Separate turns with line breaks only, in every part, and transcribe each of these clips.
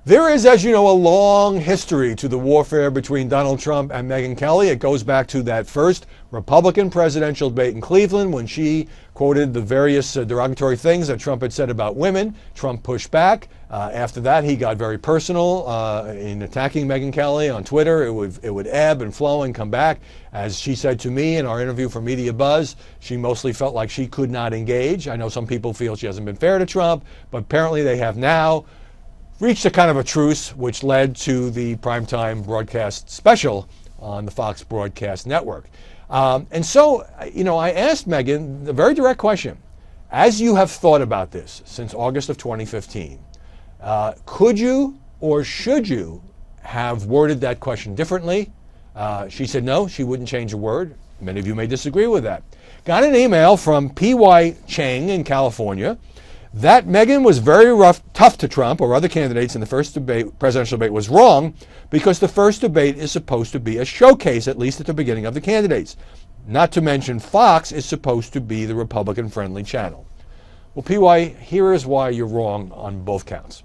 There is, as you know, a long history to the warfare between Donald Trump and Megyn Kelly. It goes back to that first Republican presidential debate in Cleveland when she quoted the various derogatory things that Trump had said about women. Trump pushed back. After that, he got very personal in attacking Megyn Kelly on Twitter. It would ebb and flow and come back. As she said to me in our interview for Media Buzz, she mostly felt like she could not engage. I know some people feel she hasn't been fair to Trump, but apparently they have now reached a kind of a truce, which led to the primetime broadcast special on the Fox Broadcast Network. And so, I asked Megyn the very direct question. As you have thought about this since August of 2015, could you or should you have worded that question differently? She said no, she wouldn't change a word. Many of you may disagree with that. Got an email from P.Y. Chang in California that Megyn was very tough to Trump or other candidates in the first presidential debate was wrong because the first debate is supposed to be a showcase, at least at the beginning of the candidates. Not to mention Fox is supposed to be the Republican-friendly channel. Well, PY, here is why you're wrong on both counts.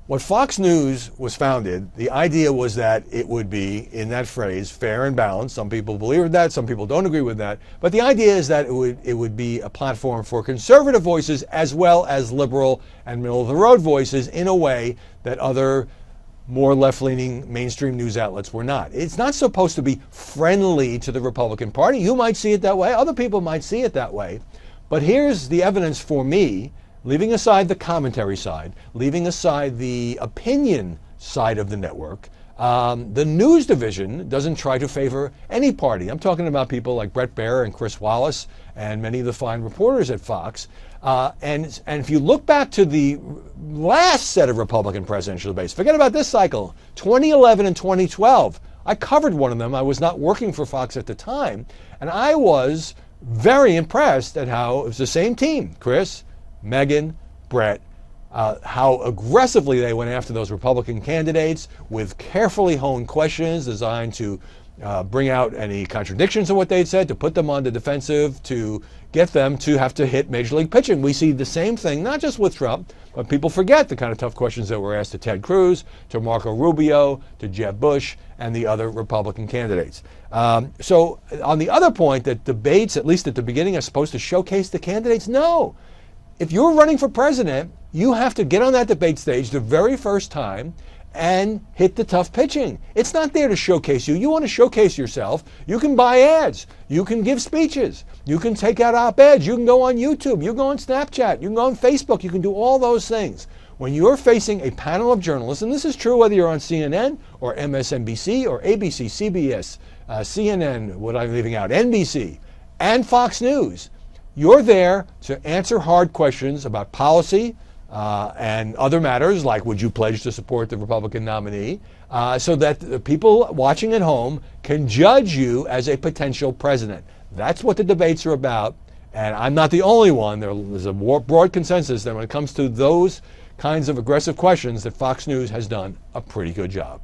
When Fox News was founded, the idea was that it would be, in that phrase, fair and balanced. Some people believe that, some people don't agree with that. But the idea is that it would be a platform for conservative voices as well as liberal and middle-of-the-road voices in a way that other more left-leaning mainstream news outlets were not. It's not supposed to be friendly to the Republican Party. You might see it that way. Other people might see it that way. But here's the evidence for me, leaving aside the commentary side, leaving aside the opinion side of the network, the news division doesn't try to favor any party. I'm talking about people like Bret Baier and Chris Wallace and many of the fine reporters at Fox. And if you look back to the last set of Republican presidential debates, forget about this cycle, 2011 and 2012, I covered one of them. I was not working for Fox at the time. And I was very impressed at how it was the same team, Chris, Megyn, Bret, how aggressively they went after those Republican candidates with carefully honed questions designed to bring out any contradictions in what they'd said, to put them on the defensive, to get them to have to hit Major League pitching. We see the same thing, not just with Trump, but people forget the kind of tough questions that were asked to Ted Cruz, to Marco Rubio, to Jeb Bush, and the other Republican candidates. So on the other point, that debates, at least at the beginning, are supposed to showcase the candidates, no. If you're running for president, you have to get on that debate stage the very first time and hit the tough pitching. It's not there to showcase you. You want to showcase yourself. You can buy ads. You can give speeches. You can take out op-eds. You can go on YouTube. You can go on Snapchat. You can go on Facebook. You can do all those things. When you're facing a panel of journalists, and this is true whether you're on CNN or MSNBC or ABC, CBS, CNN, what I'm leaving out, NBC, and Fox News, you're there to answer hard questions about policy and other matters, like would you pledge to support the Republican nominee, so that the people watching at home can judge you as a potential president. That's what the debates are about, and I'm not the only one. There's a broad consensus that when it comes to those kinds of aggressive questions, that Fox News has done a pretty good job.